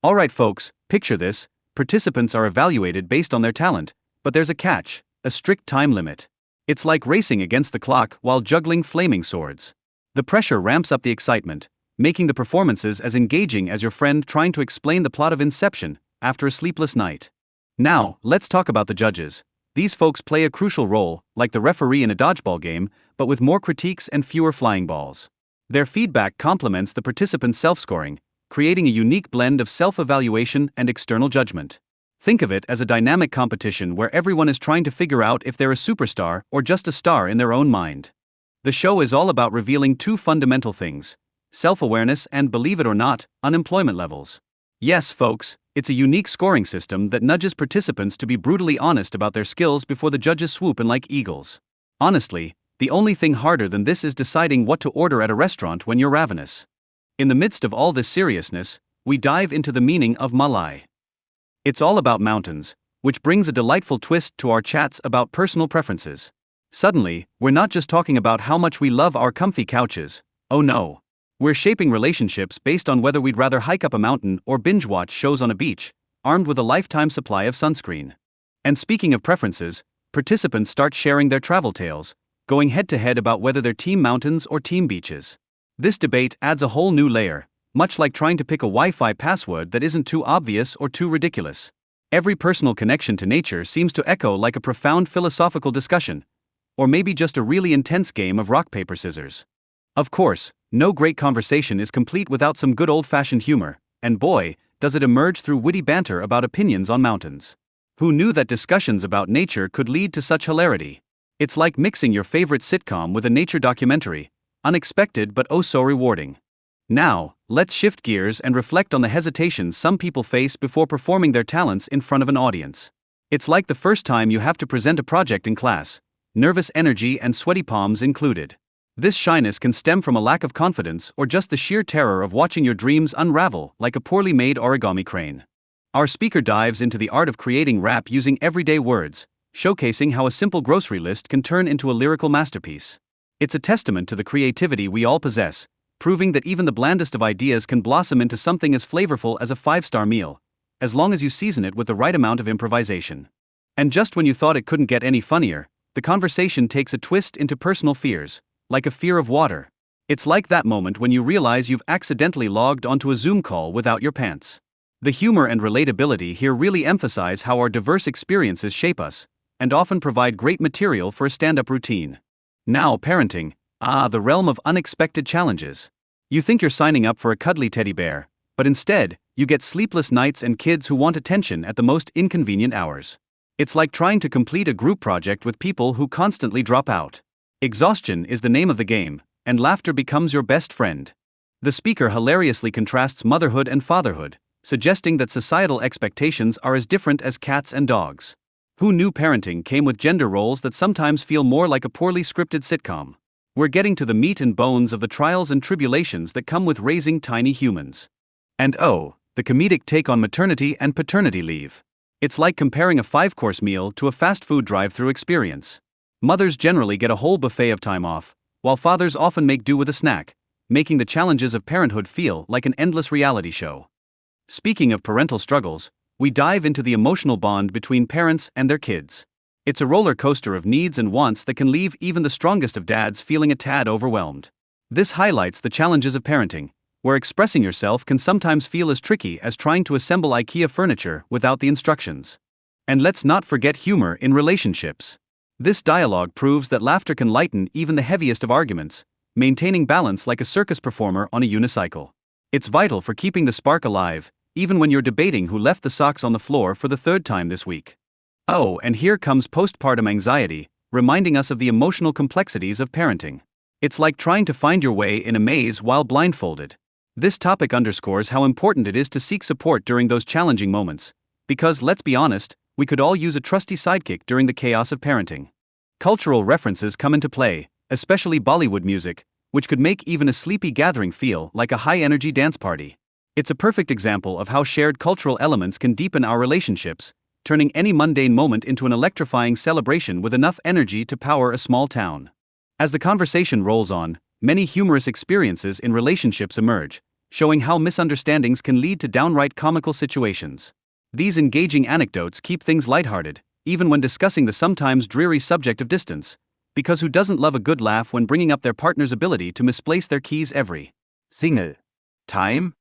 Alright folks, picture this, participants are evaluated based on their talent, but there's a catch, a strict time limit. It's like racing against the clock while juggling flaming swords. The pressure ramps up the excitement, making the performances as engaging as your friend trying to explain the plot of Inception after a sleepless night. Now, let's talk about the judges. These folks play a crucial role, like the referee in a dodgeball game, but with more critiques and fewer flying balls. Their feedback complements the participants' self-scoring, creating a unique blend of self-evaluation and external judgment. Think of it as a dynamic competition where everyone is trying to figure out if they're a superstar or just a star in their own mind. The show is all about revealing two fundamental things: self-awareness and, believe it or not, unemployment levels. Yes, folks, it's a unique scoring system that nudges participants to be brutally honest about their skills before the judges swoop in like eagles. Honestly, the only thing harder than this is deciding what to order at a restaurant when you're ravenous. In the midst of all this seriousness, we dive into the meaning of Malai. It's all about mountains, which brings a delightful twist to our chats about personal preferences. Suddenly, we're not just talking about how much we love our comfy couches. Oh no. We're shaping relationships based on whether we'd rather hike up a mountain or binge-watch shows on a beach, armed with a lifetime supply of sunscreen. And speaking of preferences, participants start sharing their travel tales, going head-to-head about whether they're team mountains or team beaches. This debate adds a whole new layer, much like trying to pick a Wi-Fi password that isn't too obvious or too ridiculous. Every personal connection to nature seems to echo like a profound philosophical discussion, or maybe just a really intense game of rock, paper, scissors. Of course, no great conversation is complete without some good old-fashioned humor, and boy, does it emerge through witty banter about opinions on mountains. Who knew that discussions about nature could lead to such hilarity? It's like mixing your favorite sitcom with a nature documentary, unexpected but oh so rewarding. Now, let's shift gears and reflect on the hesitations some people face before performing their talents in front of an audience. It's like the first time you have to present a project in class, nervous energy and sweaty palms included. This shyness can stem from a lack of confidence or just the sheer terror of watching your dreams unravel like a poorly made origami crane. Our speaker dives into the art of creating rap using everyday words, showcasing how a simple grocery list can turn into a lyrical masterpiece. It's a testament to the creativity we all possess, proving that even the blandest of ideas can blossom into something as flavorful as a 5-star meal, as long as you season it with the right amount of improvisation. And just when you thought it couldn't get any funnier, the conversation takes a twist into personal fears, like a fear of water. It's like that moment when you realize you've accidentally logged onto a Zoom call without your pants. The humor and relatability here really emphasize how our diverse experiences shape us, and often provide great material for a stand-up routine. Now, parenting, the realm of unexpected challenges. You think you're signing up for a cuddly teddy bear, but instead, you get sleepless nights and kids who want attention at the most inconvenient hours. It's like trying to complete a group project with people who constantly drop out. Exhaustion is the name of the game, and laughter becomes your best friend. The speaker hilariously contrasts motherhood and fatherhood, suggesting that societal expectations are as different as cats and dogs. Who knew parenting came with gender roles that sometimes feel more like a poorly scripted sitcom? We're getting to the meat and bones of the trials and tribulations that come with raising tiny humans. And oh, the comedic take on maternity and paternity leave. It's like comparing a 5-course meal to a fast food drive-through experience. Mothers generally get a whole buffet of time off, while fathers often make do with a snack, making the challenges of parenthood feel like an endless reality show. Speaking of parental struggles, we dive into the emotional bond between parents and their kids. It's a roller coaster of needs and wants that can leave even the strongest of dads feeling a tad overwhelmed. This highlights the challenges of parenting, where expressing yourself can sometimes feel as tricky as trying to assemble IKEA furniture without the instructions. And let's not forget humor in relationships. This dialogue proves that laughter can lighten even the heaviest of arguments, maintaining balance like a circus performer on a unicycle. It's vital for keeping the spark alive, even when you're debating who left the socks on the floor for the 3rd time this week. Oh, and here comes postpartum anxiety, reminding us of the emotional complexities of parenting. It's like trying to find your way in a maze while blindfolded. This topic underscores how important it is to seek support during those challenging moments, because let's be honest, we could all use a trusty sidekick during the chaos of parenting. Cultural references come into play, especially Bollywood music, which could make even a sleepy gathering feel like a high-energy dance party. It's a perfect example of how shared cultural elements can deepen our relationships, turning any mundane moment into an electrifying celebration with enough energy to power a small town. As the conversation rolls on, many humorous experiences in relationships emerge, showing how misunderstandings can lead to downright comical situations. These engaging anecdotes keep things lighthearted, even when discussing the sometimes dreary subject of distance, because who doesn't love a good laugh when bringing up their partner's ability to misplace their keys every single time?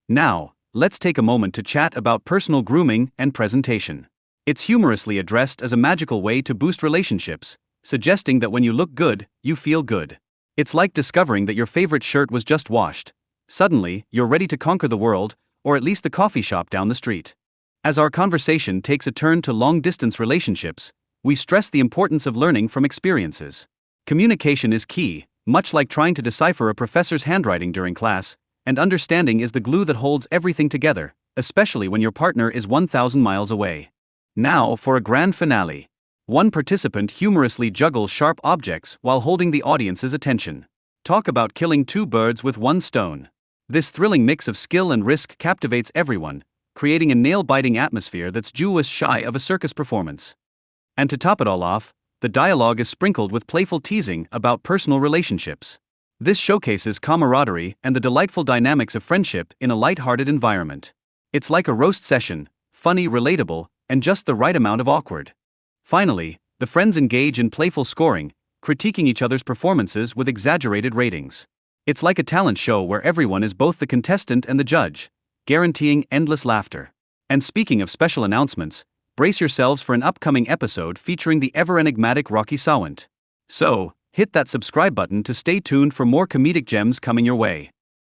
Now, let's take a moment to chat about personal grooming and presentation. It's humorously addressed as a magical way to boost relationships, suggesting that when you look good, you feel good. It's like discovering that your favorite shirt was just washed. Suddenly, you're ready to conquer the world, or at least the coffee shop down the street. As our conversation takes a turn to long-distance relationships, we stress the importance of learning from experiences. Communication is key, much like trying to decipher a professor's handwriting during class, and understanding is the glue that holds everything together, especially when your partner is 1,000 miles away. Now for a grand finale. One participant humorously juggles sharp objects while holding the audience's attention. Talk about killing two birds with one stone. This thrilling mix of skill and risk captivates everyone, creating a nail-biting atmosphere that's just shy of a circus performance. And to top it all off, the dialogue is sprinkled with playful teasing about personal relationships. This showcases camaraderie and the delightful dynamics of friendship in a light-hearted environment. It's like a roast session, funny, relatable, and just the right amount of awkward. Finally, the friends engage in playful scoring, critiquing each other's performances with exaggerated ratings. It's like a talent show where everyone is both the contestant and the judge, guaranteeing endless laughter. And speaking of special announcements, brace yourselves for an upcoming episode featuring the ever-enigmatic Rocky Sawant. So, hit that subscribe button to stay tuned for more comedic gems coming your way.